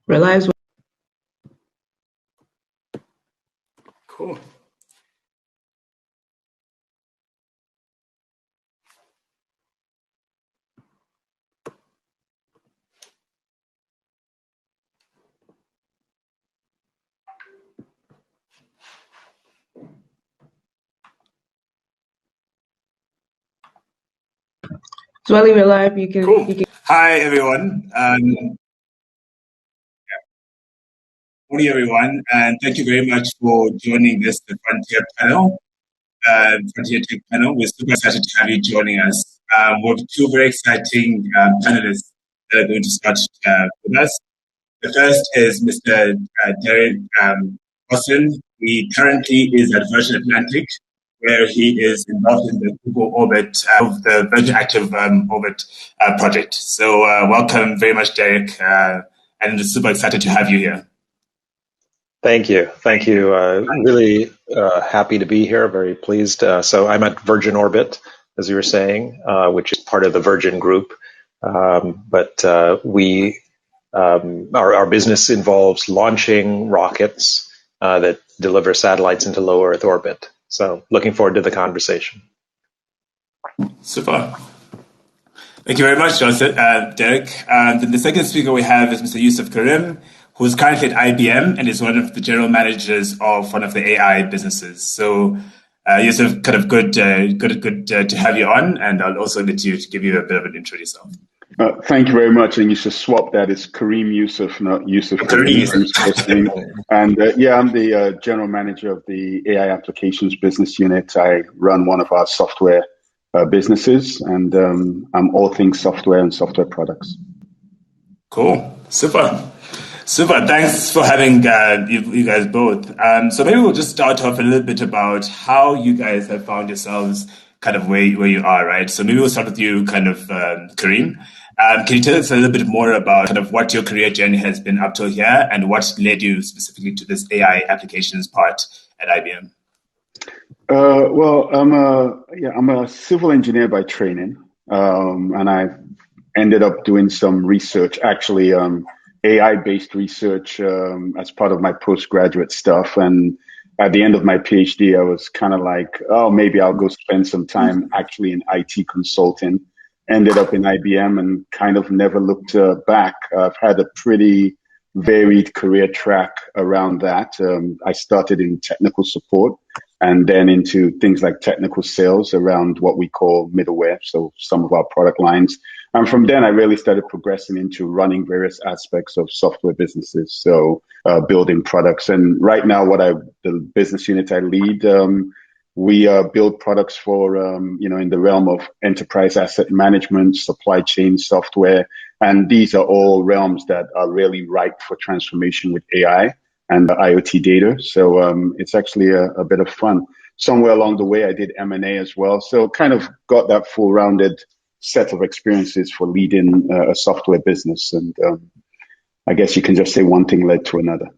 Relies. Cool. Zwelly, we're live. You can. Cool. Hi, everyone. Morning, everyone, and thank you very much for joining this Frontier panel, Frontier Tech panel. We're super excited to have you joining us. We have two very exciting panelists that are going to start with us. The first is Mr. Derek Austin. He currently is at Virgin Atlantic, where he is involved in the Google Orbit, of the Virgin Active Orbit project. So welcome very much, Derek, and super excited to have you here. Thank you. Thank you. Really happy to be here. Very pleased. So I'm at Virgin Orbit, as you were saying, which is part of the Virgin Group. But our business involves launching rockets that deliver satellites into low Earth orbit. So looking forward to the conversation. Super. Thank you very much, Derek. And then the second speaker we have is Mr. Yusuf Karim, who's currently at IBM and is one of the general managers of one of the AI businesses. So, Yusuf, kind of good to have you on, and I'll also let you to give you a bit of an intro yourself. Thank you very much, and you should swap that. It's Kareem Yusuf, not Yusuf Kareem. And I'm the general manager of the AI applications business unit. I run one of our software businesses, and I'm all things software and software products. Cool, super. Thanks for having you guys both. So maybe we'll just start off a little bit about how you guys have found yourselves kind of where you are, right? So maybe we'll start with you, kind of, Kareem. Can you tell us a little bit more about kind of what your career journey has been up till here and what led you specifically to this AI applications part at IBM? Well, I'm a civil engineer by training, and I ended up doing some research, actually, AI-based research as part of my postgraduate stuff. And at the end of my PhD, I was kind of like, oh, maybe I'll go spend some time actually in IT consulting. Ended up in IBM and kind of never looked back. I've had a pretty varied career track around that. I started in technical support and then into things like technical sales around what we call middleware, so some of our product lines. And from then, I really started progressing into running various aspects of software businesses, so building products. And right now, the business unit I lead, we build products for, in the realm of enterprise asset management, supply chain software. And these are all realms that are really ripe for transformation with AI and IoT data. So it's actually a bit of fun. Somewhere along the way, I did M&A as well. So kind of got that full rounded set of experiences for leading a software business. And I guess you can just say one thing led to another.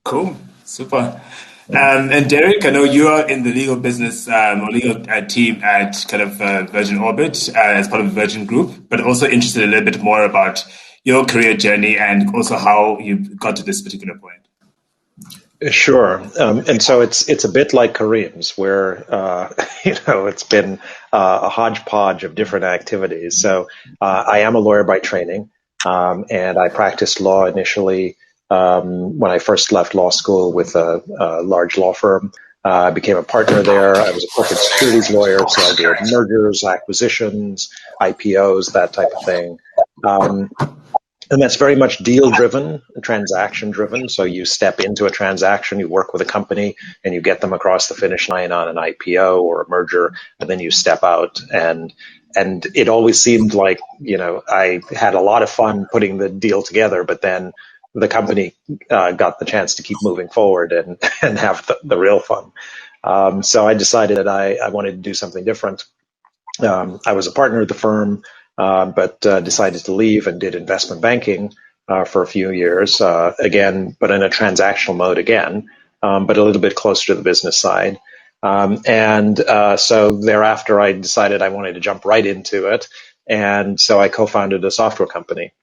Cool. Super. And Derek, I know you are in the legal business or legal team at kind of Virgin Orbit as part of the Virgin Group, but also interested a little bit more about your career journey and also how you got to this particular point. Sure. And so it's a bit like Kareem's, where it's been a hodgepodge of different activities. So I am a lawyer by training, and I practiced law initially when I first left law school with a large law firm. I became a partner there. I was a corporate securities lawyer, so I did mergers, acquisitions, IPOs, that type of thing. And that's very much deal-driven, transaction-driven. So you step into a transaction, you work with a company, and you get them across the finish line on an IPO or a merger, and then you step out. And it always seemed like, I had a lot of fun putting the deal together, but then the company got the chance to keep moving forward and have the real fun. So I decided that I wanted to do something different. I was a partner at the firm, but decided to leave and did investment banking for a few years, again, but in a transactional mode again, but a little bit closer to the business side. So thereafter, I decided I wanted to jump right into it. And so I co-founded a software company.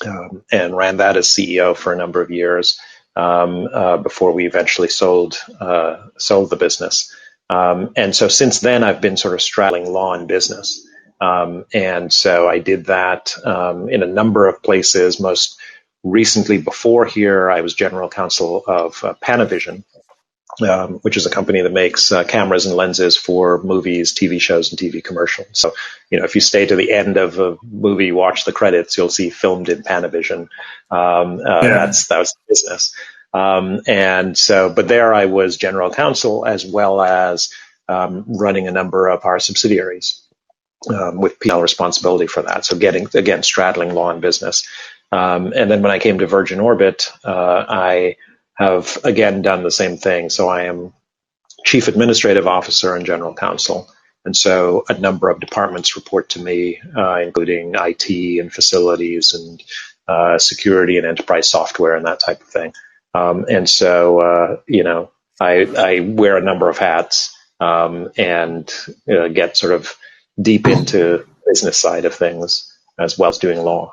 and ran that as CEO for a number of years before we eventually sold the business. And so since then, I've been sort of straddling law and business. And so I did that in a number of places. Most recently, before here, I was general counsel of Panavision, which is a company that makes cameras and lenses for movies, TV shows, and TV commercials. So, if you stay to the end of a movie, watch the credits, you'll see filmed in Panavision. That was the business. And so, but there I was general counsel as well as running a number of our subsidiaries with P&L responsibility for that. So again, straddling law and business. And then when I came to Virgin Orbit, I have again done the same thing. So I am chief administrative officer and general counsel. And so a number of departments report to me, including IT and facilities and security and enterprise software and that type of thing. And so, I wear a number of hats and get sort of deep into the business side of things as well as doing law.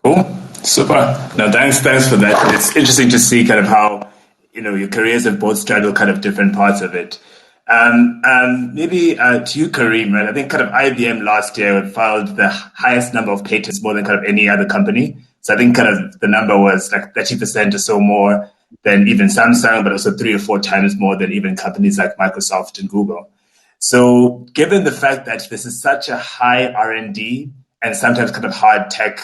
Cool. Super. No, thanks for that. It's interesting to see kind of how, your careers have both straddled kind of different parts of it. Maybe to you, Kareem, right? I think kind of IBM last year filed the highest number of patents, more than kind of any other company. So I think kind of the number was like 30% or so more than even Samsung, but also 3 or 4 times more than even companies like Microsoft and Google. So given the fact that this is such a high R&D and sometimes kind of hard tech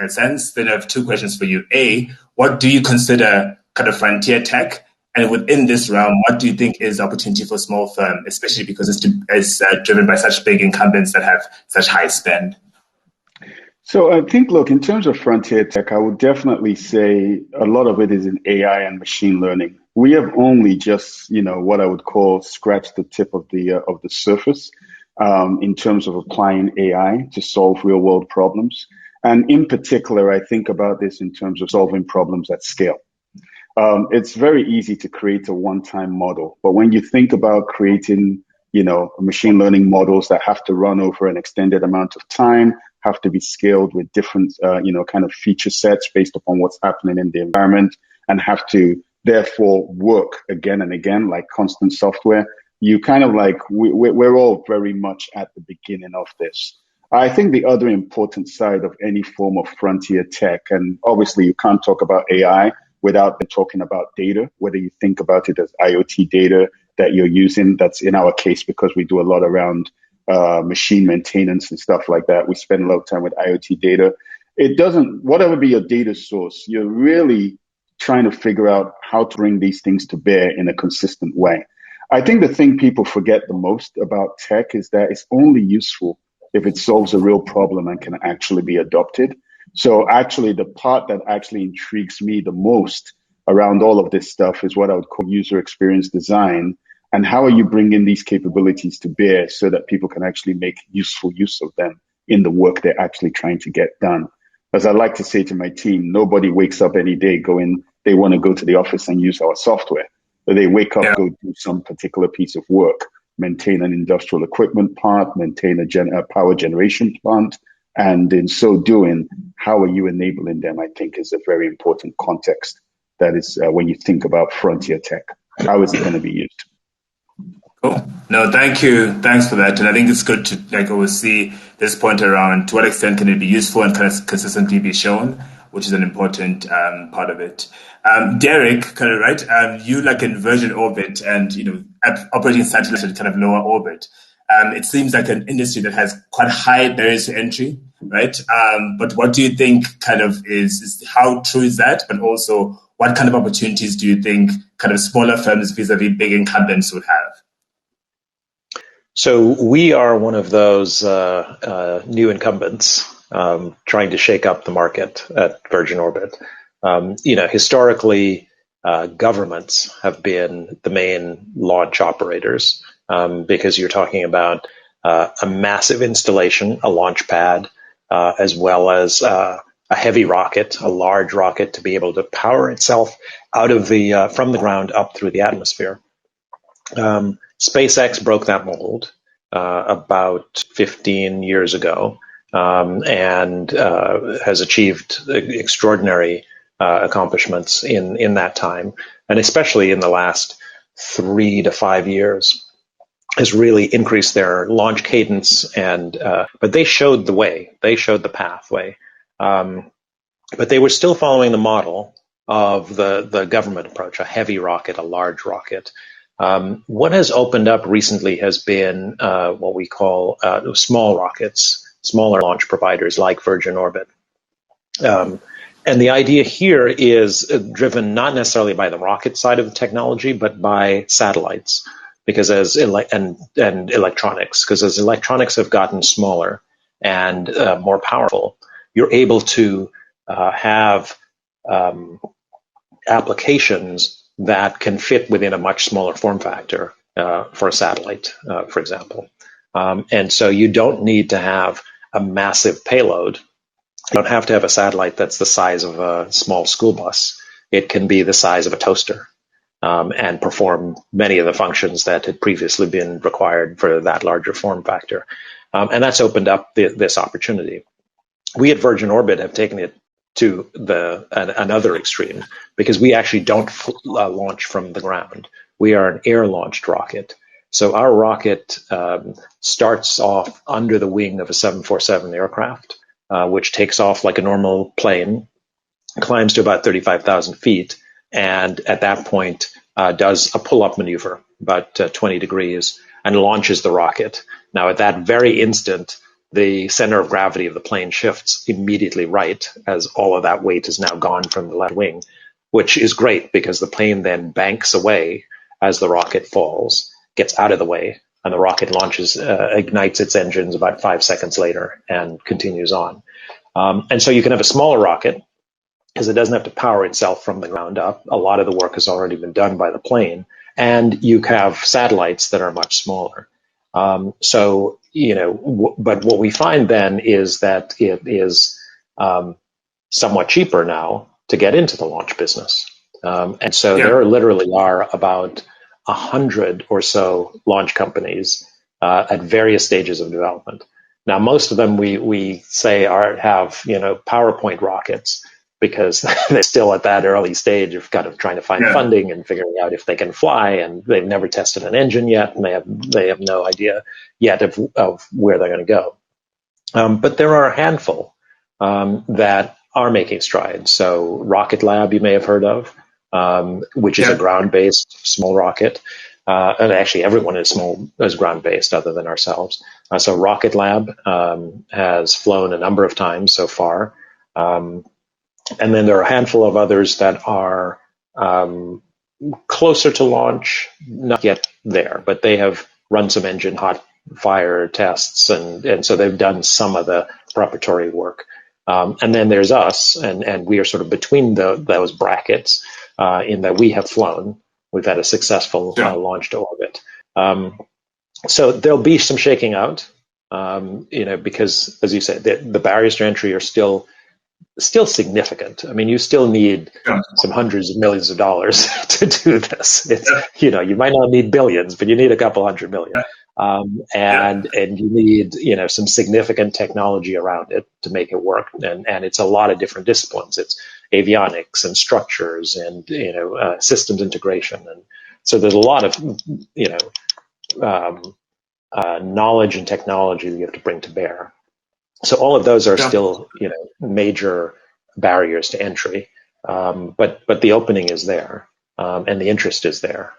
sense, then I have 2 questions for you. A, what do you consider kind of frontier tech? And within this realm, what do you think is opportunity for small firm, especially because it's driven by such big incumbents that have such high spend? So I think, look, in terms of frontier tech, I would definitely say a lot of it is in AI and machine learning. We have only just, what I would call scratched the tip of the surface in terms of applying AI to solve real world problems. And in particular, I think about this in terms of solving problems at scale. It's very easy to create a one-time model, but when you think about creating, machine learning models that have to run over an extended amount of time, have to be scaled with different, kind of feature sets based upon what's happening in the environment, and have to therefore work again and again like constant software, you kind of like, we're all very much at the beginning of this. I think the other important side of any form of frontier tech, and obviously you can't talk about AI without talking about data, whether you think about it as IoT data that you're using. That's in our case because we do a lot around machine maintenance and stuff like that. We spend a lot of time with IoT data. It doesn't, whatever be your data source, you're really trying to figure out how to bring these things to bear in a consistent way. I think the thing people forget the most about tech is that it's only useful if it solves a real problem and can actually be adopted. So actually the part that actually intrigues me the most around all of this stuff is what I would call user experience design. And how are you bringing these capabilities to bear so that people can actually make useful use of them in the work they're actually trying to get done? As I like to say to my team, nobody wakes up any day going, they want to go to the office and use our software. But they wake up, go do some particular piece of work, maintain an industrial equipment plant, maintain a power generation plant. And in so doing, how are you enabling them, I think, is a very important context. That is when you think about frontier tech. How is it going to be used? Cool. No, thank you. Thanks for that. And I think it's good to always see this point around to what extent can it be useful and kind of consistently be shown, which is an important part of it. Derek, kind of right. You in Virgin Orbit and operating satellites at kind of lower orbit. It seems like an industry that has quite high barriers to entry, right? But what do you think kind of is how true is that? But also, what kind of opportunities do you think kind of smaller firms vis-a-vis big incumbents would have? So we are one of those new incumbents trying to shake up the market at Virgin Orbit. Historically, governments have been the main launch operators because you're talking about a massive installation, a launch pad, as well as a heavy rocket, a large rocket to be able to power itself out of from the ground up through the atmosphere. SpaceX broke that mold about 15 years ago and has achieved extraordinary accomplishments in that time, and especially in the last 3 to 5 years, has really increased their launch cadence. And but they showed the way, they showed the pathway, but they were still following the model of the government approach: a heavy rocket, a large rocket. What has opened up recently has been what we call small rockets, smaller launch providers like Virgin Orbit. And the idea here is driven not necessarily by the rocket side of the technology, but by satellites, because and electronics, because as electronics have gotten smaller and more powerful, you're able to have applications that can fit within a much smaller form factor for a satellite, for example. And so you don't need to have a massive payload. You don't have to have a satellite that's the size of a small school bus. It can be the size of a toaster and perform many of the functions that had previously been required for that larger form factor. And that's opened up this opportunity. We at Virgin Orbit have taken it to another extreme, because we actually don't launch from the ground. We are an air-launched rocket. So our rocket starts off under the wing of a 747 aircraft, which takes off like a normal plane, climbs to about 35,000 feet, and at that point does a pull-up maneuver, about 20 degrees, and launches the rocket. Now, at that very instant, the center of gravity of the plane shifts immediately right, as all of that weight is now gone from the left wing, which is great because the plane then banks away as the rocket falls, gets out of the way, and the rocket launches, ignites its engines about 5 seconds later and continues on. And so you can have a smaller rocket because it doesn't have to power itself from the ground up. A lot of the work has already been done by the plane, and you have satellites that are much smaller. So, but what we find then is that it is somewhat cheaper now to get into the launch business. And so there literally are about 100 or so launch companies at various stages of development. Now, most of them we say have PowerPoint rockets, because they're still at that early stage of kind of trying to find funding and figuring out if they can fly, and they've never tested an engine yet, and they have no idea yet of where they're going to go. But there are a handful that are making strides. So Rocket Lab, you may have heard of, which is a ground-based small rocket. And actually everyone is ground-based other than ourselves. So Rocket Lab has flown a number of times so far. And then there are a handful of others that are closer to launch, not yet there, but they have run some engine hot fire tests, and so they've done some of the preparatory work. And then there's us, and we are sort of between those brackets in that we have flown. We've had a successful launch to orbit. So there'll be some shaking out, because, as you said, the barriers to entry are still significant. I mean, you still need some hundreds of millions of dollars to do this. You might not need billions, but you need a couple $100 million. And you need, some significant technology around it to make it work. And it's a lot of different disciplines. It's avionics and structures and, systems integration. And so there's a lot of, knowledge and technology that you have to bring to bear. So all of those are still, major barriers to entry. But the opening is there, and the interest is there.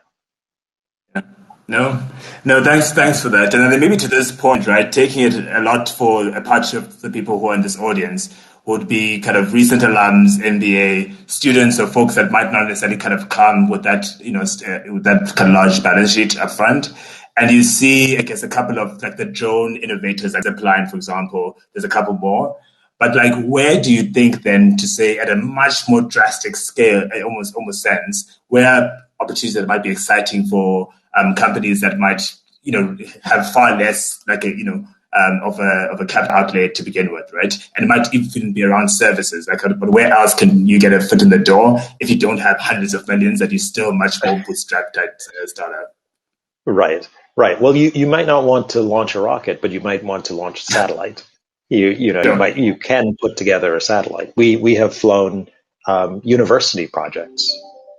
No, thanks for that. And then maybe to this point, right, taking it a lot for a part of the people who are in this audience would be kind of recent alums, MBA students, or folks that might not necessarily kind of come with that, with that kind of large balance sheet up front. And you see, I guess, a couple of like the drone innovators, like Zipline, for example. There's a couple more. But like, where do you think then, to say at a much more drastic scale, almost sense, where opportunities that might be exciting for companies that might, have far less like of a capital outlay to begin with, right? And it might even be around services. Like, but where else can you get a foot in the door if you don't have hundreds of millions that you still much more bootstrapped type startup? Right. Well, you might not want to launch a rocket, but you might want to launch a satellite. You can put together a satellite. We have flown university projects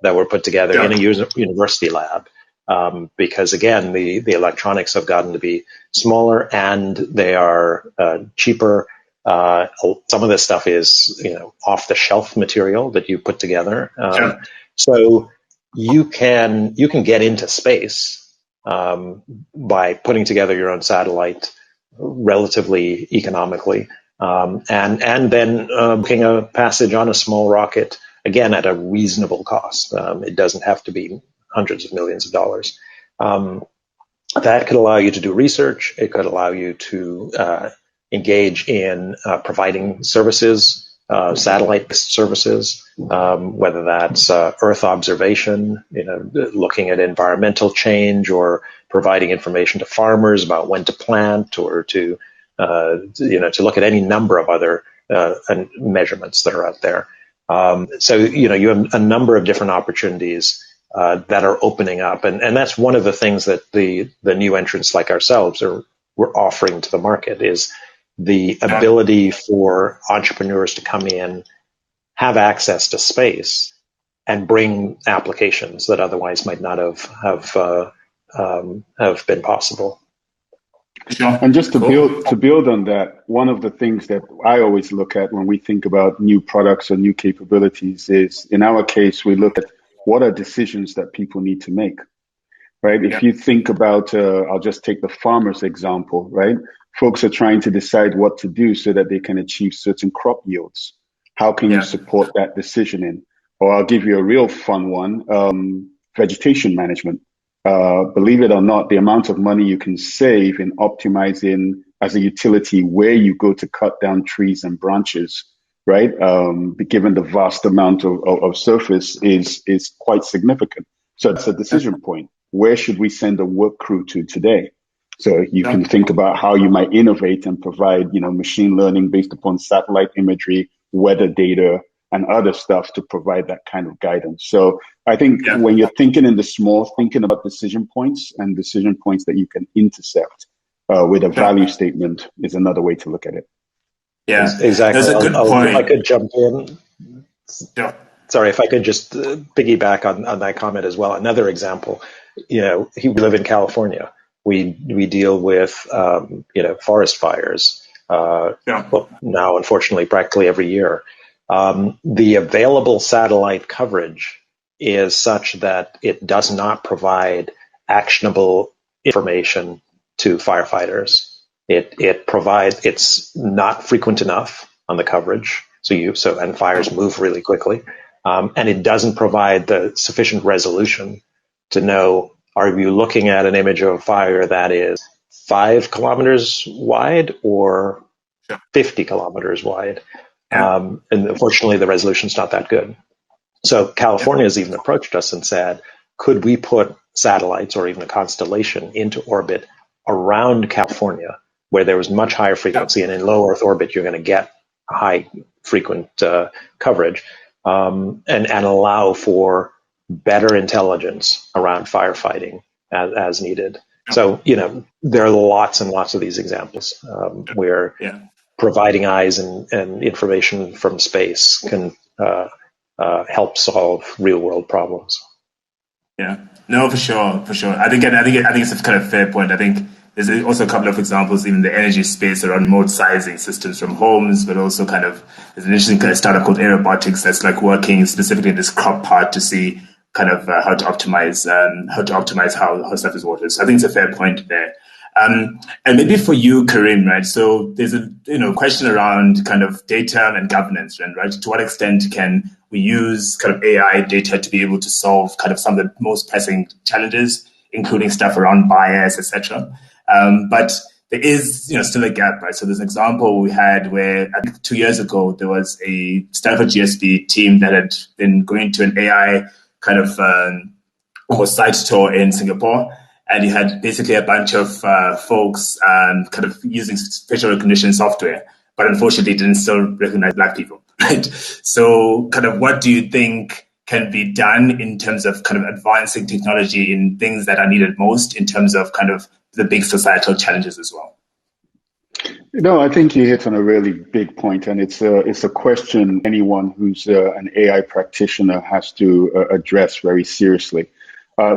that were put together in a university lab because again the electronics have gotten to be smaller and they are cheaper. Some of this stuff is off the shelf material that you put together. So you can get into space by putting together your own satellite relatively economically, and then booking a passage on a small rocket, again, at a reasonable cost. It doesn't have to be hundreds of millions of dollars. That could allow you to do research. It could allow you to engage in providing services, satellite-based services, whether that's Earth observation, looking at environmental change, or providing information to farmers about when to plant, or to look at any number of other measurements that are out there. So you have a number of different opportunities that are opening up, and that's one of the things that the new entrants like ourselves we're offering to the market is the ability for entrepreneurs to come in, have access to space, and bring applications that otherwise might not have been possible. And just to build on that, one of the things that I always look at when we think about new products or new capabilities is, in our case, we look at what are decisions that people need to make, right? If you think about, I'll just take the farmer's example, right? Folks are trying to decide what to do so that they can achieve certain crop yields. How can you support that decisioning? Or I'll give you a real fun one, vegetation management. Believe it or not, the amount of money you can save in optimizing as a utility where you go to cut down trees and branches, right? Given the vast amount of surface is quite significant. So it's a decision point. Where should we send a work crew to today? So you can think about how you might innovate and provide, machine learning based upon satellite imagery, weather data, and other stuff to provide that kind of guidance. So I think when you're thinking in the small, thinking about decision points and decision points that you can intercept with a value statement is another way to look at it. Yeah, exactly. That's a good point. If I could jump in. Yeah. Sorry, if I could just piggyback on that comment as well. Another example, we live in California. We deal with, forest fires. Well, now, unfortunately, practically every year. The available satellite coverage is such that it does not provide actionable information to firefighters. It's not frequent enough on the coverage. And fires move really quickly. And it doesn't provide the sufficient resolution to know, are you looking at an image of a fire that is 5 kilometers wide or 50 kilometers wide? And unfortunately, the resolution's not that good. So California has even approached us and said, could we put satellites or even a constellation into orbit around California where there was much higher frequency, and in low Earth orbit, you're going to get high frequent coverage, and allow for better intelligence around firefighting as needed. So, there are lots and lots of these examples where providing eyes and information from space can help solve real world problems. Yeah, no, for sure. I think it's a kind of fair point. I think there's also a couple of examples in the energy space around remote sizing systems from homes, but also there's an interesting kind of startup called Aerobotics that's working specifically in this crop part to see how to optimize how stuff is watered. So I think it's a fair point there. And maybe for you, Karim, right? So there's a question around data and governance, right? To what extent can we use AI data to be able to solve some of the most pressing challenges, including stuff around bias, etc. But there is still a gap, right? So there's an example we had where I think 2 years ago there was a Stanford GSD team that had been going to an AI almost site tour in Singapore. And you had basically a bunch of folks using facial recognition software, but unfortunately didn't still recognize Black people, right? So what do you think can be done in terms of advancing technology in things that are needed most in terms of the big societal challenges as well? No, I think you hit on a really big point, and it's a question anyone who's an AI practitioner has to address very seriously.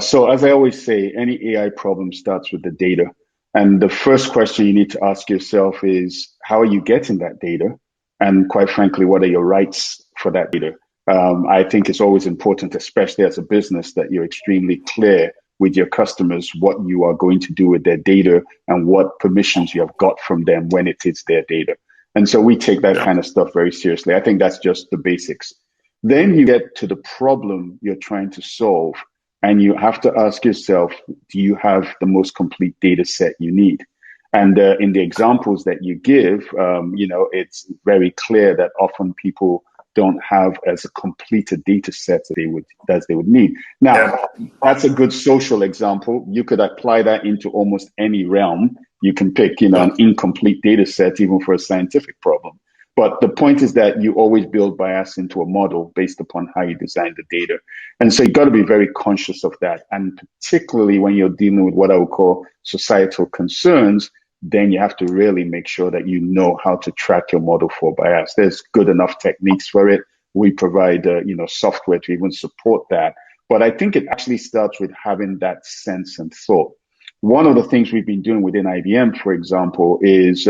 So, as I always say, any AI problem starts with the data, and the first question you need to ask yourself is, how are you getting that data? And quite frankly, what are your rights for that data? I think it's always important, especially as a business, that you're extremely clear with your customers what you are going to do with their data and what permissions you have got from them when it is their data. And so we take that kind of stuff very seriously. I think that's just the basics. Then you get to the problem you're trying to solve, and you have to ask yourself, do you have the most complete data set you need? And in the examples that you give, it's very clear that often people don't have as a completed data set as they would need. Now, that's a good social example. You could apply that into almost any realm. You can pick, an incomplete data set even for a scientific problem. But the point is that you always build bias into a model based upon how you design the data. And so you've got to be very conscious of that. And particularly when you're dealing with what I would call societal concerns, then you have to really make sure that you know how to track your model for bias. There's good enough techniques for it. We provide, software to even support that. But I think it actually starts with having that sense and thought. One of the things we've been doing within IBM, for example, is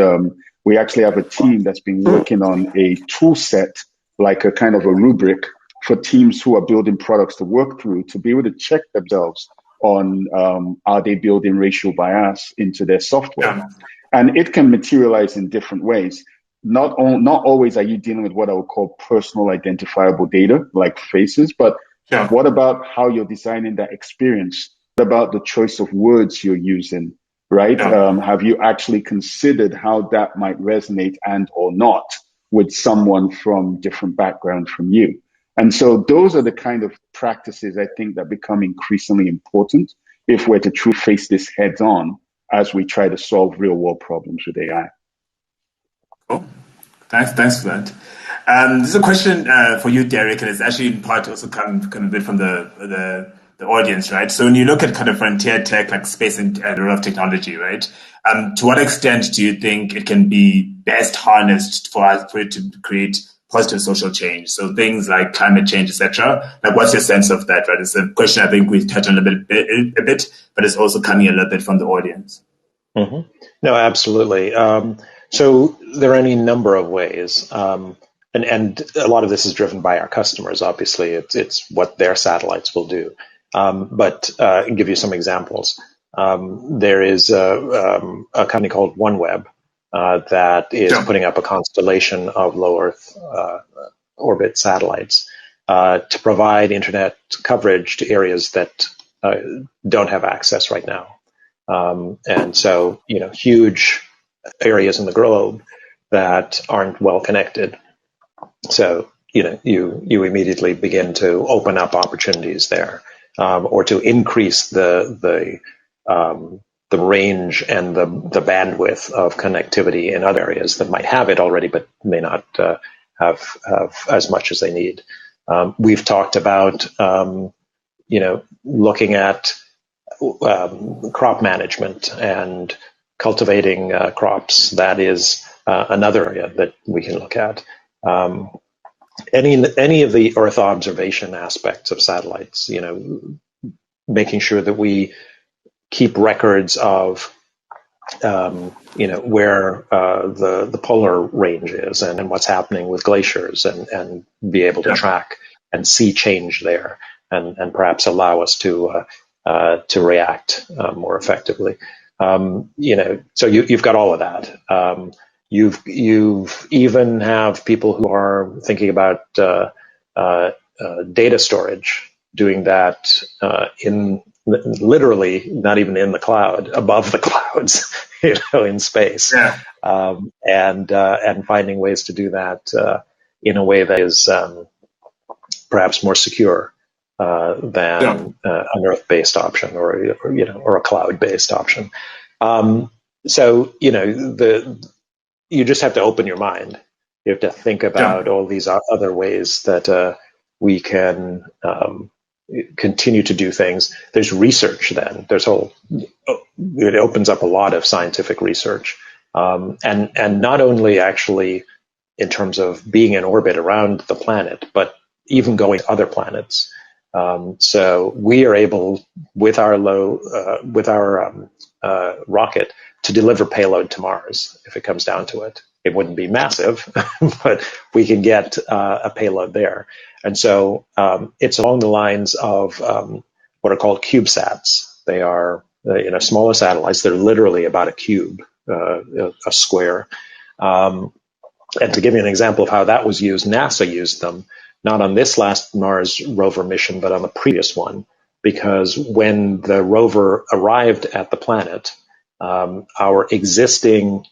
we actually have a team that's been working on a tool set, like a kind of a rubric for teams who are building products to work through to be able to check themselves on are they building racial bias into their software. And it can materialize in different ways. Not always are you dealing with what I would call personal identifiable data, like faces, but what about how you're designing that experience? What about the choice of words you're using, right? Have you actually considered how that might resonate and or not with someone from different background from you? And so those are the kind of practices I think that become increasingly important if we're to truly face this heads on as we try to solve real world problems with AI. Cool. Thanks for that. This is a question for you, Derek, and it's actually in part also come a bit from the audience, right? So when you look at kind of frontier tech like space and the role of technology, right? To what extent do you think it can be best harnessed for it to create positive social change? So things like climate change, etc. Like, what's your sense of that? Right? It's a question I think we touched on a bit, but it's also coming a little bit from the audience. Mm-hmm. No, absolutely. So there are any number of ways, and a lot of this is driven by our customers. Obviously, it's what their satellites will do. But I'll give you some examples. There is a company called OneWeb that is putting up a constellation of low Earth orbit satellites to provide internet coverage to areas that don't have access right now. And so, huge areas in the globe that aren't well connected. So, you immediately begin to open up opportunities there, or to increase the range and the bandwidth of connectivity in other areas that might have it already, but may not have as much as they need. We've talked about, looking at crop management and cultivating crops. That is another area that we can look at. Any of the Earth observation aspects of satellites, making sure that we keep records of, where the polar range is and what's happening with glaciers, and be able to track and see change there, and perhaps allow us to react more effectively. So you've got all of that. You've even have people who are thinking about data storage, doing that in literally not even in the cloud, above the clouds, in space, and finding ways to do that in a way that is perhaps more secure than an Earth-based option, or a cloud-based option. So you just have to open your mind. You have to think about all these other ways that we can continue to do things. There's research then. It opens up a lot of scientific research And not only actually in terms of being in orbit around the planet, but even going to other planets. So we are able, with our rocket, to deliver payload to Mars if it comes down to it. It wouldn't be massive, but we can get a payload there. And so it's along the lines of what are called CubeSats. They are smaller satellites. They're literally about a cube, a square. And to give you an example of how that was used, NASA used them, not on this last Mars rover mission, but on the previous one, because when the rover arrived at the planet, our existing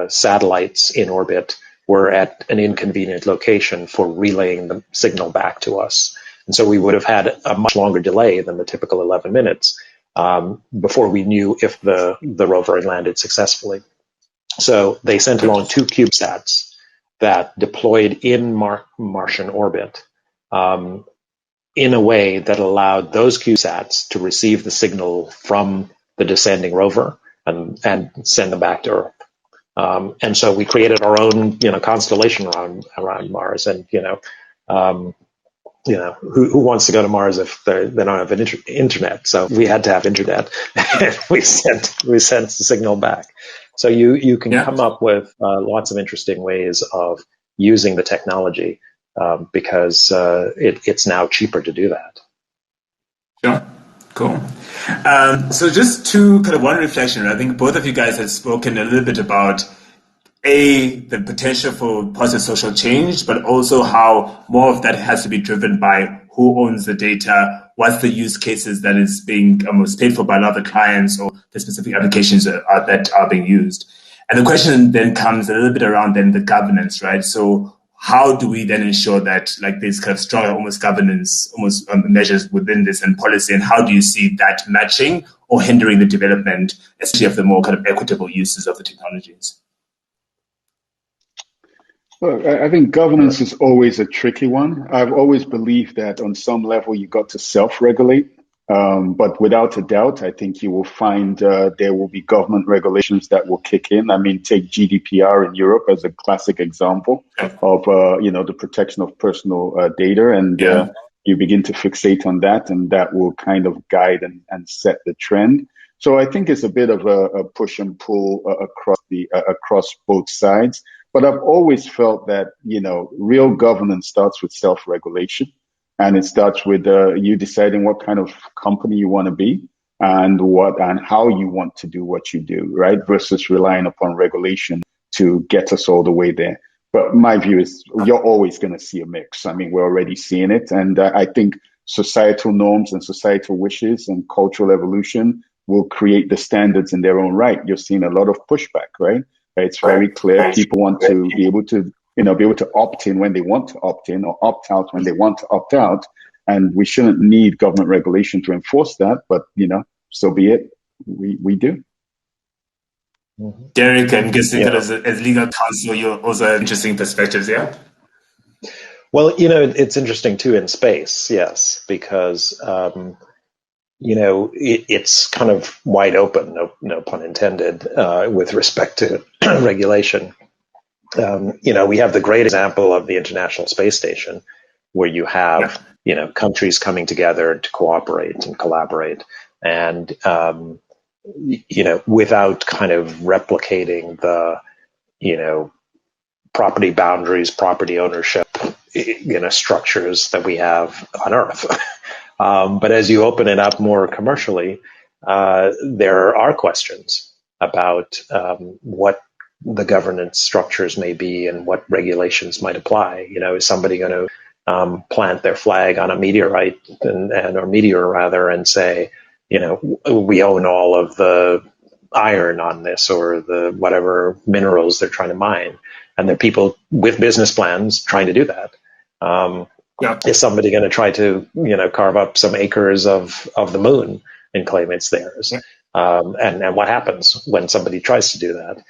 satellites in orbit were at an inconvenient location for relaying the signal back to us. And so we would have had a much longer delay than the typical 11 minutes before we knew if the rover had landed successfully. So they sent along 2 CubeSats that deployed in Martian orbit in a way that allowed those CubeSats to receive the signal from the descending rover and send them back to Earth. And so we created our own, constellation around Mars. And who wants to go to Mars if they don't have an internet? So we had to have internet. And we sent the signal back. So you can come up with lots of interesting ways of using the technology because it's now cheaper to do that. Sure. Cool. So just one reflection. I think both of you guys have spoken a little bit about the potential for positive social change, but also how more of that has to be driven by who owns the data, what's the use cases that is being almost paid for by a lot of the clients, or the specific applications that are being used. And the question then comes a little bit around then the governance, right? So how do we then ensure that there's kind of strong almost governance, measures within this and policy, and how do you see that matching or hindering the development, especially of the more kind of equitable uses of the technologies? Well, I think governance is always a tricky one. I've always believed that on some level you got to self-regulate. But without a doubt, I think you will find there will be government regulations that will kick in. I mean, take GDPR in Europe as a classic example of, the protection of personal data. And you begin to fixate on that, and that will kind of guide and set the trend. So I think it's a bit of a push and pull across both sides. But I've always felt that, real governance starts with self-regulation, and it starts with you deciding what kind of company you want to be and how you want to do what you do, right? Versus relying upon regulation to get us all the way there. But my view is you're always going to see a mix. I mean, we're already seeing it. And I think societal norms and societal wishes and cultural evolution will create the standards in their own right. You're seeing a lot of pushback, right? It's very clear. People want to be able to, opt in when they want to opt in or opt out when they want to opt out. And we shouldn't need government regulation to enforce that. But, so be it. We do. Derek, I'm guessing that as legal counsel, you also have interesting perspectives, yeah? Well, it's interesting too in space, yes, because it's kind of wide open, no pun intended, with respect to regulation. We have the great example of the International Space Station, where you have, countries coming together to cooperate and collaborate, and, without kind of replicating the, property boundaries, property ownership, structures that we have on Earth. But as you open it up more commercially, there are questions about what the governance structures may be and what regulations might apply. Is somebody going to plant their flag on a meteorite or meteor rather and say, we own all of the iron on this or the whatever minerals they're trying to mine? And there are people with business plans trying to do that. Is somebody going to try to, carve up some acres of the moon and claim it's theirs? And what happens when somebody tries to do that?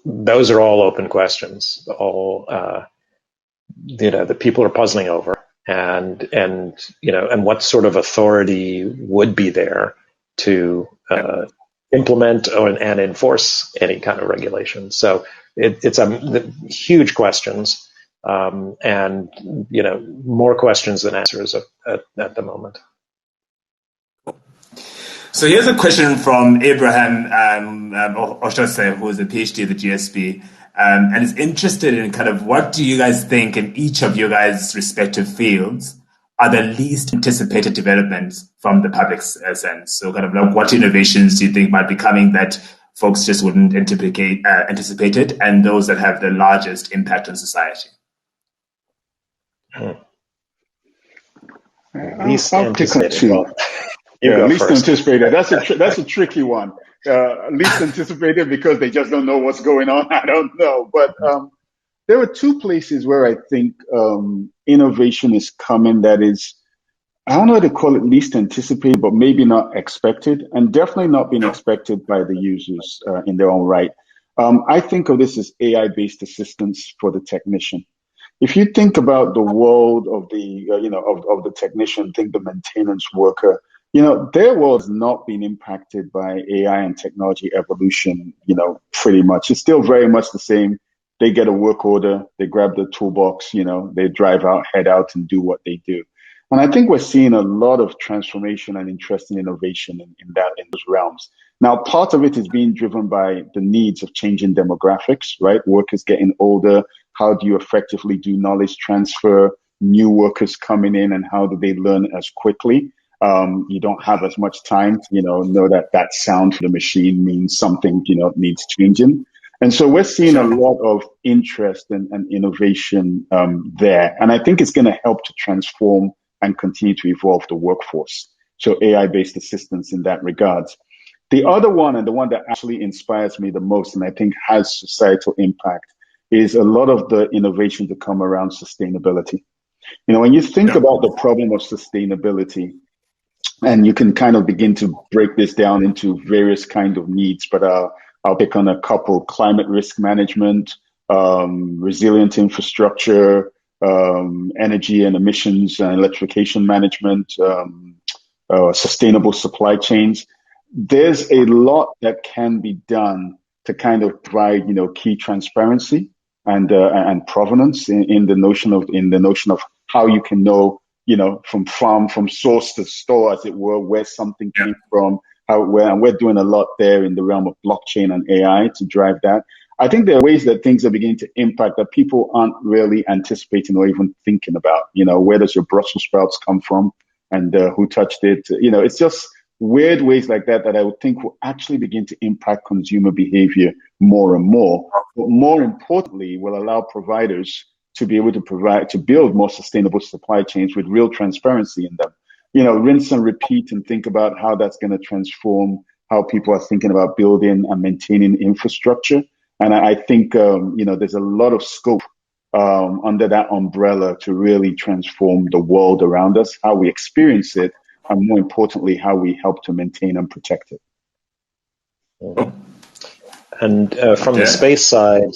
Those are all open questions, that people are puzzling over, and what sort of authority would be there to implement and enforce any kind of regulation. So it's huge questions, and more questions than answers at the moment. So here's a question from Abraham Oshose, who is a PhD at the GSB, and is interested in kind of what do you guys think in each of your guys' respective fields are the least anticipated developments from the public sense? So kind of like what innovations do you think might be coming that folks just wouldn't anticipate it, and those that have the largest impact on society? Least I'll pick on anticipated. two. Well, you least first. anticipated. That's a tricky one. Least anticipated because they just don't know what's going on. I don't know, but there are two places where I think innovation is coming that is, I don't know how to call it least anticipated, but maybe not expected, and definitely not being expected by the users in their own right. I think of this as AI-based assistance for the technician. If you think about the world of the of the technician, think the maintenance worker, their world has not been impacted by AI and technology evolution, pretty much. It's still very much the same. They get a work order, they grab the toolbox, they drive out, head out and do what they do. And I think we're seeing a lot of transformation and interesting innovation in those realms. Now, part of it is being driven by the needs of changing demographics, right? Workers getting older. How do you effectively do knowledge transfer? New workers coming in, and how do they learn as quickly? You don't have as much time to, know that sound to the machine means something, needs changing. And so we're seeing a lot of interest and innovation there. And I think it's going to help to transform and continue to evolve the workforce. So AI-based assistance in that regard. The other one, and the one that actually inspires me the most, and I think has societal impact, is a lot of the innovation to come around sustainability. When you think about the problem of sustainability, and you can kind of begin to break this down into various kind of needs, but I'll pick on a couple: climate risk management, resilient infrastructure, energy and emissions and electrification management, sustainable supply chains. There's a lot that can be done to kind of provide, key transparency and provenance in the notion of how you can know, from farm, from source to store, as it were, where something came from, and we're doing a lot there in the realm of blockchain and AI to drive that. I think there are ways that things are beginning to impact that people aren't really anticipating or even thinking about. Where does your Brussels sprouts come from, and who touched it? It's just weird ways like that I would think will actually begin to impact consumer behavior more and more. But more importantly, will allow providers to be able to build more sustainable supply chains with real transparency in them. Rinse and repeat, and think about how that's going to transform how people are thinking about building and maintaining infrastructure. And I think, there's a lot of scope under that umbrella to really transform the world around us, how we experience it, and more importantly, how we help to maintain and protect it. And from the space side,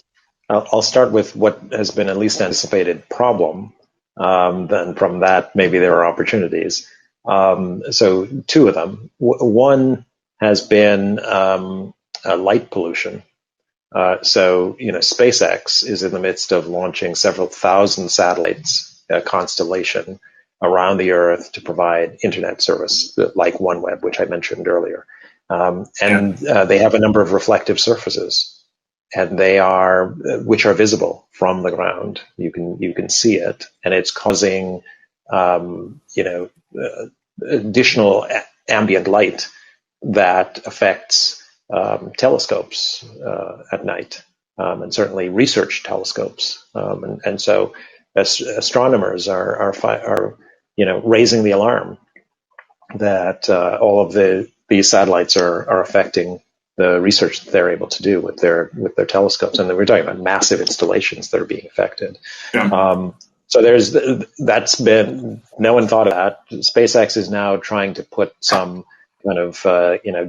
I'll start with what has been a least anticipated problem. Then from that, maybe there are opportunities. So two of them. One has been light pollution. So SpaceX is in the midst of launching several thousand satellites, a constellation around the Earth to provide internet service like OneWeb, which I mentioned earlier. They have a number of reflective surfaces, and which are visible from the ground. You can see it, and it's causing additional ambient light that affects telescopes at night, and certainly research telescopes. And so astronomers are raising the alarm that all of these satellites are affecting the research that they're able to do with their telescopes. And then we're talking about massive installations that are being affected. So that's been, no one thought of that. SpaceX is now trying to put some kind of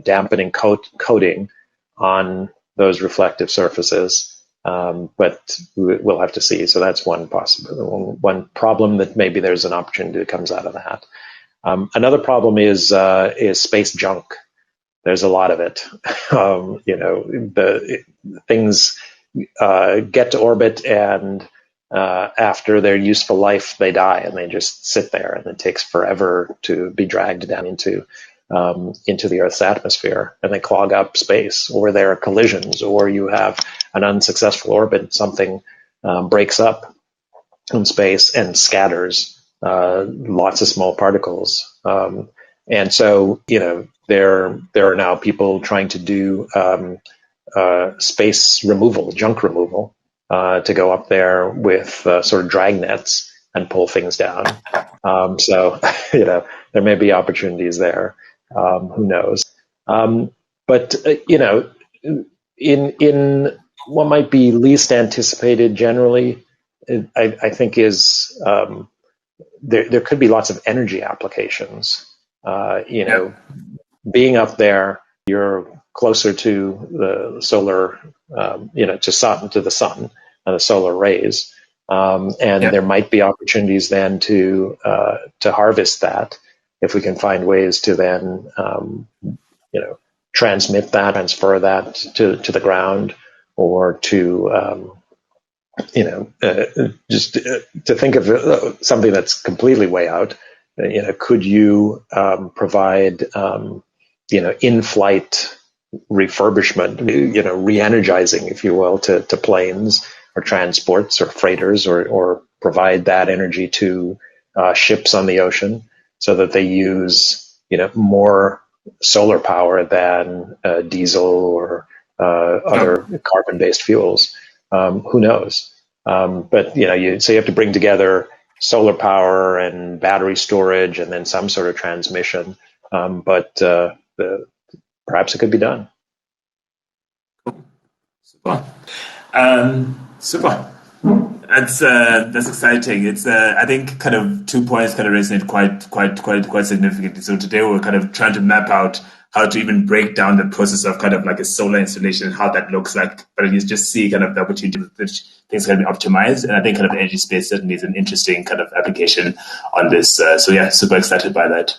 dampening coating on those reflective surfaces, but we'll have to see. So that's one problem that maybe there's an opportunity that comes out of that. Another problem is space junk. there's a lot of it. The things get to orbit, and after their useful life, they die and they just sit there, and it takes forever to be dragged down into the Earth's atmosphere, and they clog up space, or there are collisions, or you have an unsuccessful orbit, something breaks up in space and scatters lots of small particles. And so, there are now people trying to do space removal, junk removal, to go up there with sort of drag nets and pull things down. So, there may be opportunities there. Who knows? But in what might be least anticipated generally, I think is there could be lots of energy applications. Being up there, you're closer to the solar, to the sun and the solar rays, and there might be opportunities then to harvest that, if we can find ways to then transmit that, transfer that to the ground, or to just to think of something that's completely way out. Could you provide in-flight refurbishment, re-energizing, if you will, to planes or transports or freighters, or provide that energy to ships on the ocean, so that they use more solar power than diesel or other carbon-based fuels. Who knows? But you have to bring together solar power and battery storage, and then some sort of transmission. But perhaps it could be done. Super. That's exciting. It's I think kind of 2 points kind of resonate quite significantly. So today we're kind of trying to map out how to even break down the process of kind of like a solar installation and how that looks like. But you just see kind of the opportunity that things can be optimized. And I think kind of the energy space certainly is an interesting kind of application on this. So yeah, super excited by that.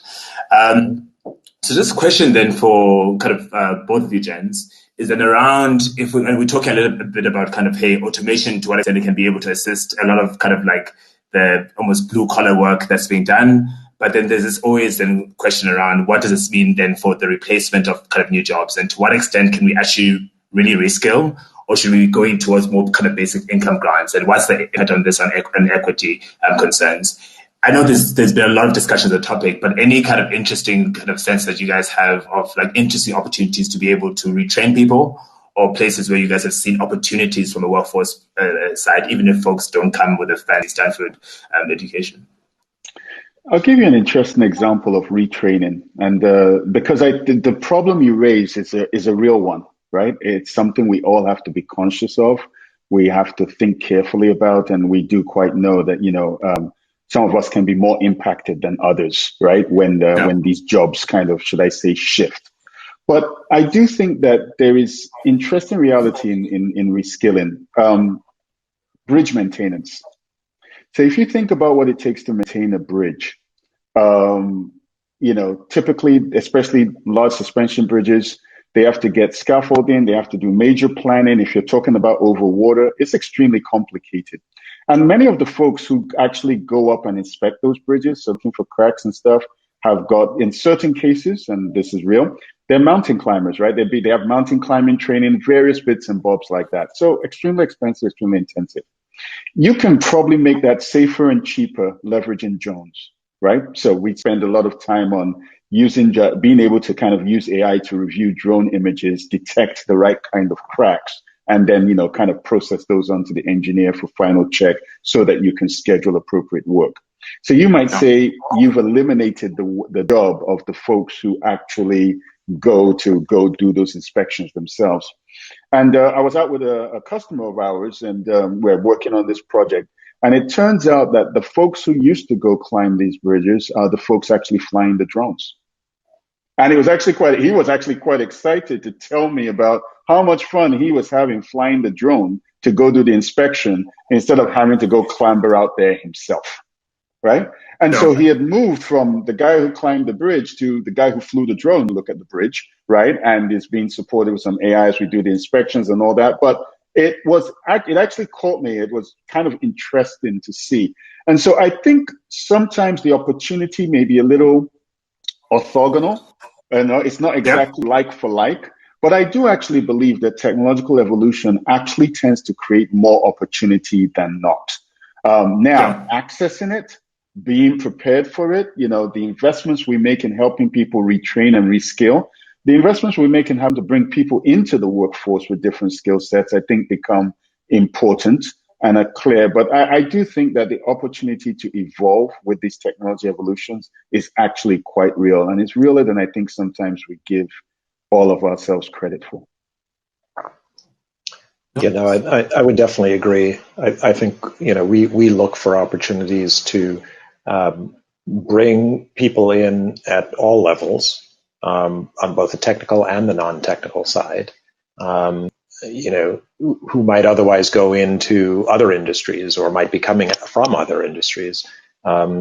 So this question then for kind of both of you gents is then around, and we're talking a little bit about kind of, hey, automation, to what extent it can be able to assist a lot of kind of like the almost blue collar work that's being done. But then there's this always then question around, what does this mean then for the replacement of kind of new jobs, and to what extent can we actually really reskill, or should we be going towards more kind of basic income grants, and what's the impact on this on equity concerns? I know there's been a lot of discussion on the topic, but any kind of interesting kind of sense that you guys have of like interesting opportunities to be able to retrain people, or places where you guys have seen opportunities from a workforce side, even if folks don't come with a fancy Stanford education? I'll give you an interesting example of retraining, and because the problem you raise is a real one, right? It's something we all have to be conscious of. We have to think carefully about, and we do quite know that some of us can be more impacted than others, right? When these jobs kind of, should I say, shift. But I do think that there is interesting reality in reskilling. Bridge maintenance. So if you think about what it takes to maintain a bridge, typically, especially large suspension bridges, they have to get scaffolding, they have to do major planning. If you're talking about over water, it's extremely complicated. And many of the folks who actually go up and inspect those bridges, so looking for cracks and stuff, have got, in certain cases, and this is real, they're mountain climbers, right? They have mountain climbing training, various bits and bobs like that. So extremely expensive, extremely intensive. You can probably make that safer and cheaper leveraging drones, right? So we spend a lot of time on being able to kind of use AI to review drone images, detect the right kind of cracks, and then, kind of process those onto the engineer for final check so that you can schedule appropriate work. So you might say you've eliminated the job of the folks who actually go do those inspections themselves. And I was out with a customer of ours, and we're working on this project. And it turns out that the folks who used to go climb these bridges are the folks actually flying the drones. And he was actually quite excited to tell me about how much fun he was having flying the drone to go do the inspection instead of having to go clamber out there himself. right? And Yeah. so he had moved from the guy who climbed the bridge to the guy who flew the drone to look at the bridge, right? And is being supported with some AI as we do the inspections and all that. But it actually caught me. It was kind of interesting to see. And so I think sometimes the opportunity may be a little orthogonal. It's not exactly like for like, but I do actually believe that technological evolution actually tends to create more opportunity than not. Now, accessing it, being prepared for it, the investments we make in helping people retrain and reskill, the investments we make in having to bring people into the workforce with different skill sets, I think become important and are clear. But I do think that the opportunity to evolve with these technology evolutions is actually quite real. And it's realer than I think sometimes we give all of ourselves credit for. I would definitely agree. I think, we look for opportunities to bring people in at all levels, on both the technical and the non-technical side, who might otherwise go into other industries or might be coming from other industries.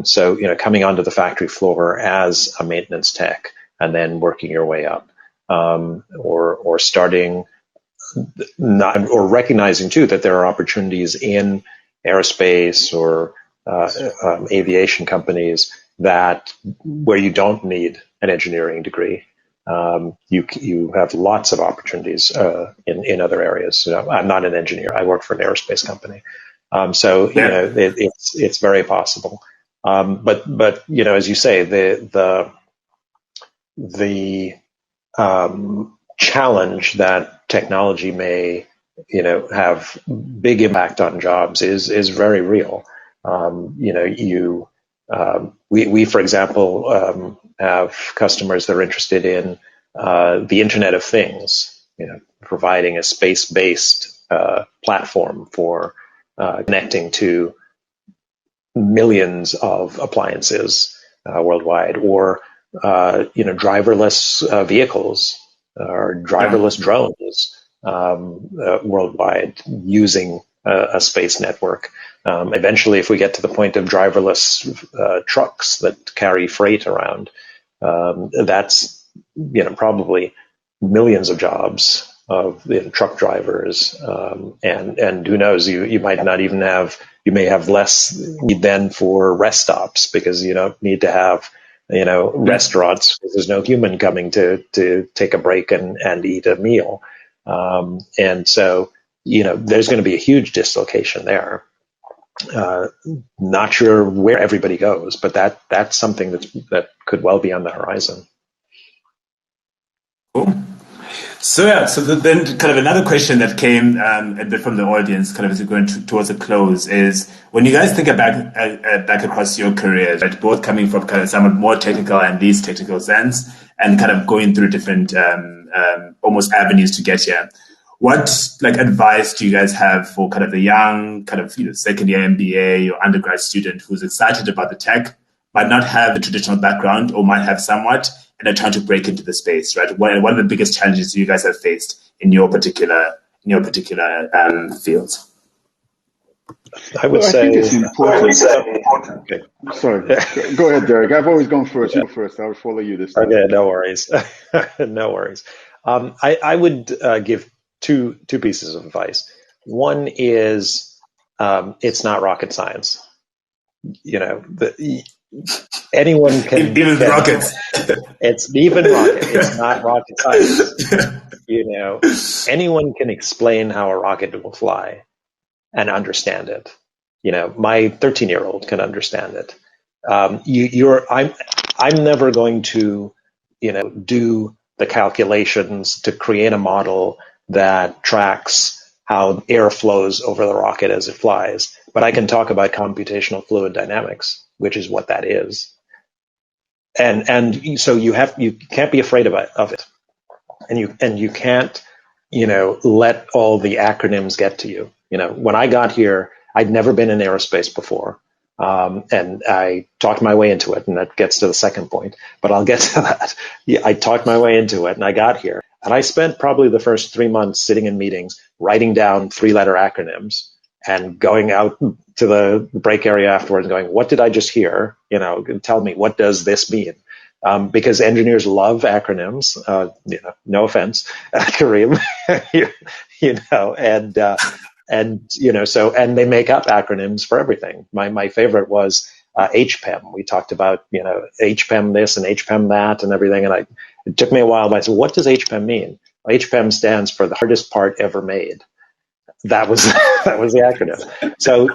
So, coming onto the factory floor as a maintenance tech and then working your way up, or starting or recognizing too that there are opportunities in aerospace or aviation companies where you don't need an engineering degree. You have lots of opportunities in other areas. I'm not an engineer. I work for an aerospace company. It's very possible. But as you say, the challenge that technology may have big impact on jobs is very real. We for example have customers that are interested in the Internet of Things, providing a space-based platform for connecting to millions of appliances worldwide, or driverless vehicles or driverless drones worldwide using a space network. Eventually, if we get to the point of driverless trucks that carry freight around, that's probably millions of jobs of truck drivers, and who knows, you might not even you may have less need then for rest stops, because you don't need to have restaurants, because there's no human coming to take a break and eat a meal. And so, there's going to be a huge dislocation there. Not sure where everybody goes, but that's something that could well be on the horizon. Cool. So then kind of another question that came a bit from the audience, kind of as we're going towards a close, is when you guys think back across your careers, right, both coming from kind of somewhat more technical and least technical sense, and kind of going through different almost avenues to get here, what advice do you guys have for kind of the young kind of second year MBA or undergrad student who's excited about the tech, might not have the traditional background or might have somewhat, and are trying to break into the space, right? What are the biggest challenges you guys have faced in your particular fields? I would say, I think it's important. Okay. Sorry, go ahead, Derek. I've always gone first. You first. I'll follow you this time. Okay, no worries. No worries. I would give two pieces of advice. One is, it's not rocket science. Anyone can even rockets. It's even rocket. It's not rocket science. Anyone can explain how a rocket will fly and understand it. My 13-year-old can understand it. I'm never going to, do the calculations to create a model that tracks how air flows over the rocket as it flies. But I can talk about computational fluid dynamics, which is what that is. And so you can't be afraid of it. And you can't, let all the acronyms get to you. When I got here, I'd never been in aerospace before. And I talked my way into it, and that gets to the second point, but I'll get to that. I talked my way into it, and I got here. And I spent probably the first 3 months sitting in meetings, writing down 3-letter acronyms and going out to the break area afterwards and going, what did I just hear? Tell me, what does this mean? Because engineers love acronyms, no offense, Kareem, and they make up acronyms for everything. My favorite was HPEM. We talked about, HPEM this and HPEM that and everything. And it took me a while, but I said, what does HPEM mean? Well, HPEM stands for the hardest part ever made. That was that was the acronym. So,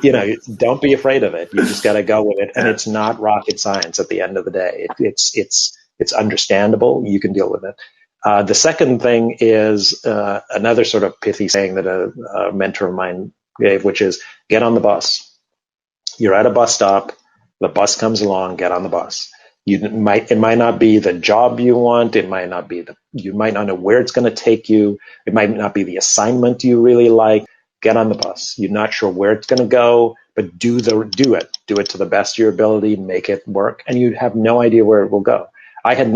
don't be afraid of it. You just got to go with it. And it's not rocket science at the end of the day. It's understandable. You can deal with it. The second thing is another sort of pithy saying that a mentor of mine gave, which is get on the bus. You're at a bus stop. The bus comes along. Get on the bus. It might not be the job you want. It might not be you might not know where it's going to take you. It might not be the assignment you really like. Get on the bus. You're not sure where it's going to go, but do it. Do it to the best of your ability. Make it work, and you have no idea where it will go. I had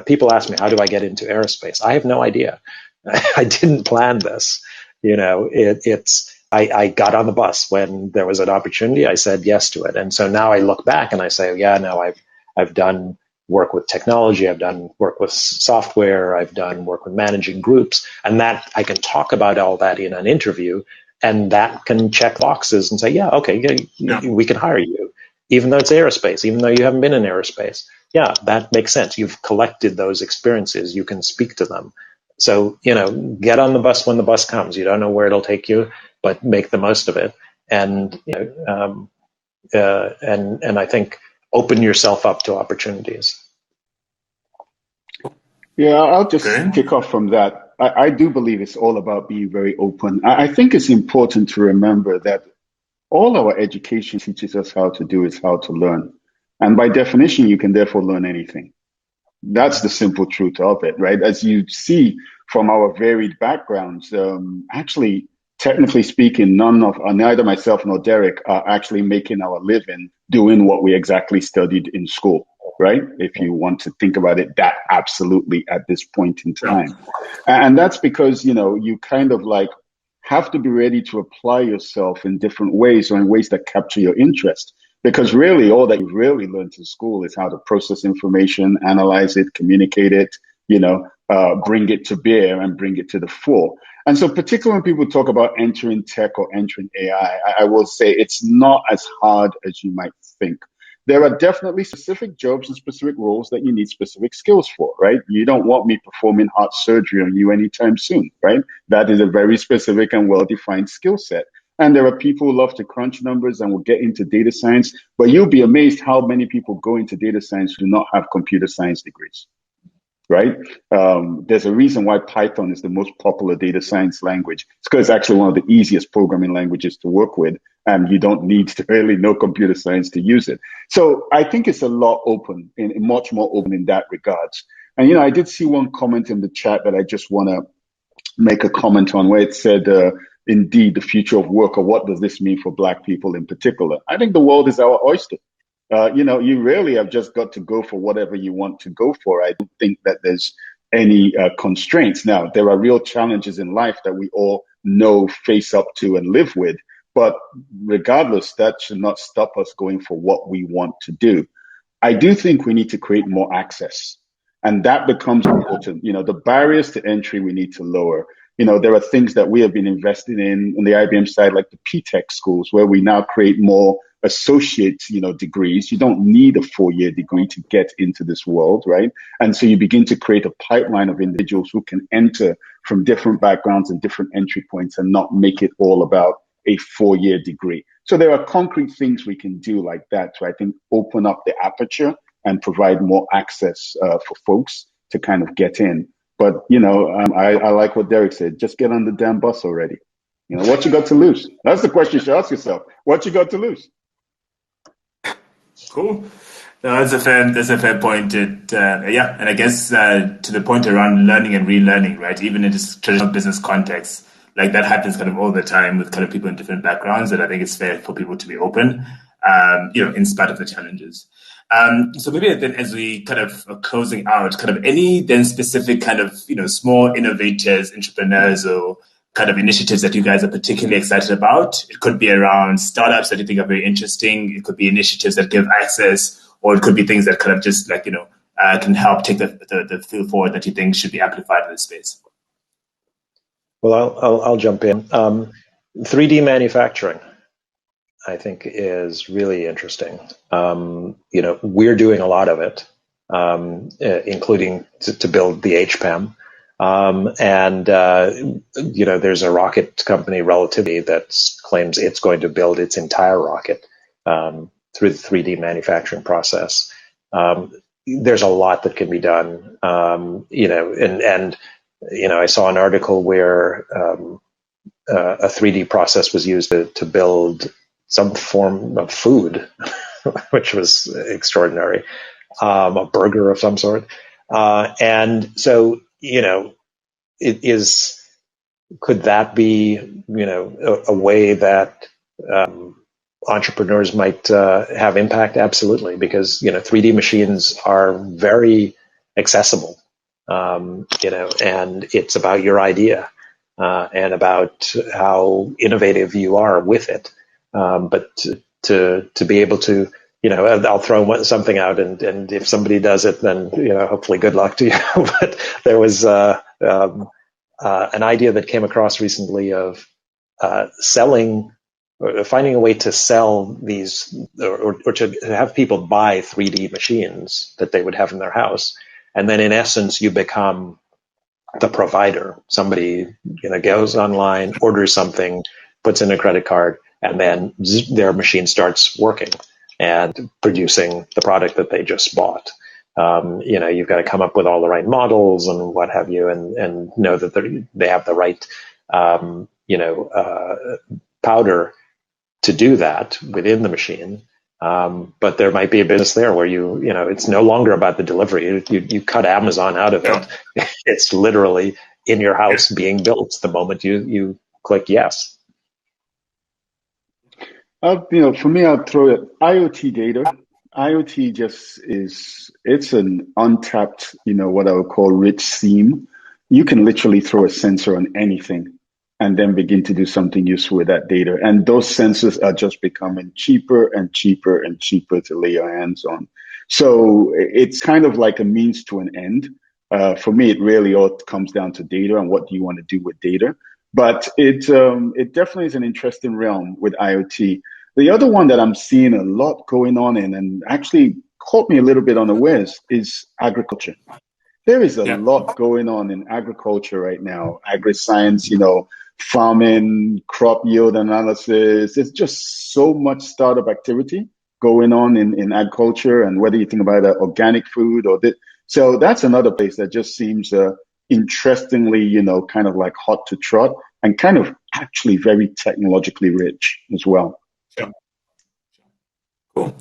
people ask me, how do I get into aerospace? I have no idea. I didn't plan this. I got on the bus when there was an opportunity. I said yes to it. And so now I look back and I say, yeah, no, I've done work with technology. I've done work with software. I've done work with managing groups, and that I can talk about all that in an interview, and that can check boxes and say, yeah, okay, we can hire you, even though it's aerospace, even though you haven't been in aerospace. Yeah, that makes sense. You've collected those experiences. You can speak to them. So, get on the bus when the bus comes. You don't know where it'll take you, but make the most of it. And, and I think open yourself up to opportunities. Yeah, I'll just kick off from that. I do believe it's all about being very open. I think it's important to remember that all our education teaches us how to do is how to learn. And by definition, you can therefore learn anything. That's the simple truth of it, right? As you see from our varied backgrounds, actually, technically speaking, neither myself nor Derek are actually making our living doing what we exactly studied in school, right? If you want to think about it, that absolutely at this point in time. And that's because, you kind of like have to be ready to apply yourself in different ways or in ways that capture your interest. Because really, all that you've really learned in school is how to process information, analyze it, communicate it, bring it to bear and bring it to the fore. And so particularly when people talk about entering tech or entering AI, I will say it's not as hard as you might think. There are definitely specific jobs and specific roles that you need specific skills for, right? You don't want me performing heart surgery on you anytime soon, right? That is a very specific and well-defined skill set. And there are people who love to crunch numbers and will get into data science, but you'll be amazed how many people go into data science who do not have computer science degrees, right? There's a reason why Python is the most popular data science language. It's because it's actually one of the easiest programming languages to work with, and you don't need to really know computer science to use it. So I think it's a lot open, much more open in that regards. And, I did see one comment in the chat that I just want to make a comment on where it said, indeed, the future of work, or what does this mean for Black people in particular? I think the world is our oyster. You really have just got to go for whatever you want to go for. I don't think that there's any constraints. Now, there are real challenges in life that we all know, face up to, and live with. But regardless, that should not stop us going for what we want to do. I do think we need to create more access. And that becomes important. The barriers to entry we need to lower. There are things that we have been investing in on the IBM side, like the P-Tech schools, where we now create more associate, degrees. You don't need a 4-year degree to get into this world, right? And so you begin to create a pipeline of individuals who can enter from different backgrounds and different entry points and not make it all about a 4-year degree. So there are concrete things we can do like that to, I think, open up the aperture and provide more access for folks to kind of get in. But, I like what Derek said. Just get on the damn bus already. What you got to lose? That's the question you should ask yourself. What you got to lose? Cool. No, that's a fair point. And I guess to the point around learning and relearning, right? Even in this traditional business context, like that happens kind of all the time with kind of people in different backgrounds. And I think it's fair for people to be open, in spite of the challenges. So maybe then, as we kind of are closing out, kind of any then specific kind of small innovators, entrepreneurs, or kind of initiatives that you guys are particularly excited about. It could be around startups that you think are very interesting. It could be initiatives that give access, or it could be things that kind of just like, can help take the field forward that you think should be amplified in this space. Well, I'll jump in. 3D manufacturing, I think, is really interesting. We're doing a lot of it, including to build the HPAM. There's a rocket company, Relativity, that claims it's going to build its entire rocket through the 3D manufacturing process. There's a lot that can be done, I saw an article where a 3D process was used to build some form of food, which was extraordinary, a burger of some sort. Could that be, a way that entrepreneurs might have impact? Absolutely, because 3D machines are very accessible, and it's about your idea and about how innovative you are with it. But to be able to, I'll throw something out, and if somebody does it, then hopefully good luck to you. But there was an idea that came across recently of selling, finding a way to sell these, or to have people buy 3D machines that they would have in their house, and then in essence you become the provider. Somebody goes online, orders something, puts in a credit card, and then their machine starts working and producing the product that they just bought. You've got to come up with all the right models and what have you, and know that they have the right, powder to do that within the machine. But there might be a business there where it's no longer about the delivery. You cut Amazon out of it. It's literally in your house being built the moment you click yes. For me, I'll throw it IoT data. IoT it's an untapped, what I would call rich seam. You can literally throw a sensor on anything and then begin to do something useful with that data. And those sensors are just becoming cheaper and cheaper and cheaper to lay your hands on. So it's kind of like a means to an end. For me, it really all comes down to data and what do you want to do with data. But it definitely is an interesting realm with IoT. The other one that I'm seeing a lot going on in, and actually caught me a little bit unawares, is agriculture. There is a lot going on in agriculture right now. Agri-science, farming, crop yield analysis. There's just so much startup activity going on in agriculture, and whether you think about organic food or this. So that's another place that just seems interestingly, kind of like hot to trot and kind of actually very technologically rich as well. Sure. Cool.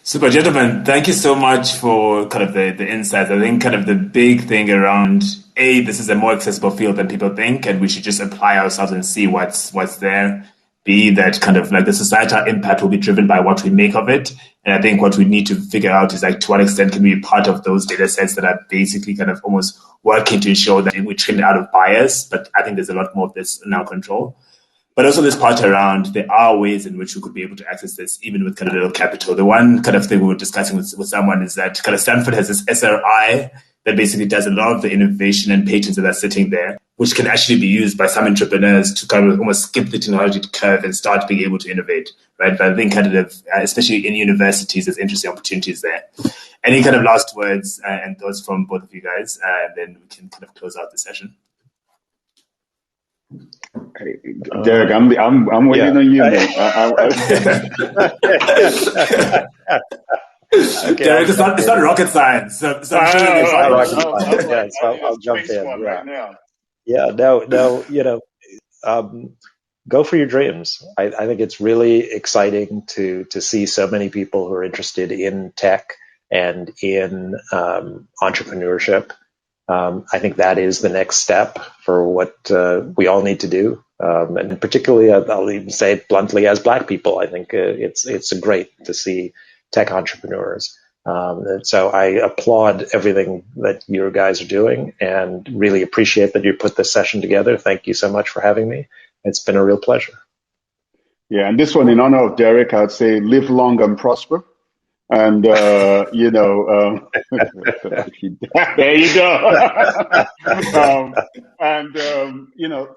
Super, gentlemen. Thank you so much for kind of the insights. I think kind of the big thing around this is a more accessible field than people think, and we should just apply ourselves and see what's there. B, that kind of like the societal impact will be driven by what we make of it. And I think what we need to figure out is like to what extent can we be part of those data sets that are basically kind of almost working to ensure that we trend out of bias. But I think there's a lot more of this in our control. But also this part around there are ways in which we could be able to access this even with kind of little capital. The one kind of thing we were discussing with someone is that kind of Stanford has this SRI that basically does a lot of the innovation and patents that are sitting there, which can actually be used by some entrepreneurs to kind of almost skip the technology curve and start being able to innovate, right? But I think kind of, especially in universities, there's interesting opportunities there. Any kind of last words and thoughts from both of you guys, and then we can kind of close out the session. Hey, Derek, I'm waiting on you. Okay, Derek, it's not rocket science. So I'm sure I'll jump in. Right now. Go for your dreams. I think it's really exciting to see so many people who are interested in tech and in entrepreneurship. I think that is the next step for what we all need to do. And particularly, I'll even say it bluntly, as Black people, I think it's great to see tech entrepreneurs And so I applaud everything that you guys are doing and really appreciate that you put this session together. Thank you so much for having me. It's been a real pleasure. Yeah, and this one, in honor of Derek, I'd say live long and prosper. And, there you go.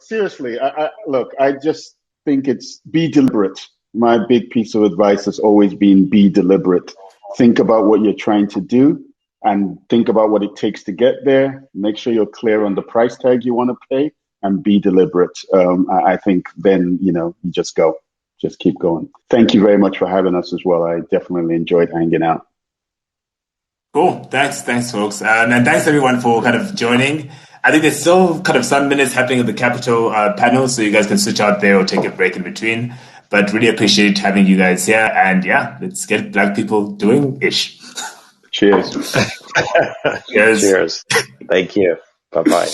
Seriously, look, I just think it's be deliberate. My big piece of advice has always been be deliberate. Think about what you're trying to do and think about what it takes to get there. Make sure you're clear on the price tag you want to pay and be deliberate. I think then, you just go. Just keep going. Thank you very much for having us as well. I definitely enjoyed hanging out. Cool. Thanks, folks. And thanks everyone for kind of joining. I think there's still kind of some minutes happening at the Capital panel, so you guys can switch out there or take a break in between. But really appreciate having you guys here. And yeah, let's get Black people doing ish. Cheers. Cheers. Cheers. Thank you. Bye-bye.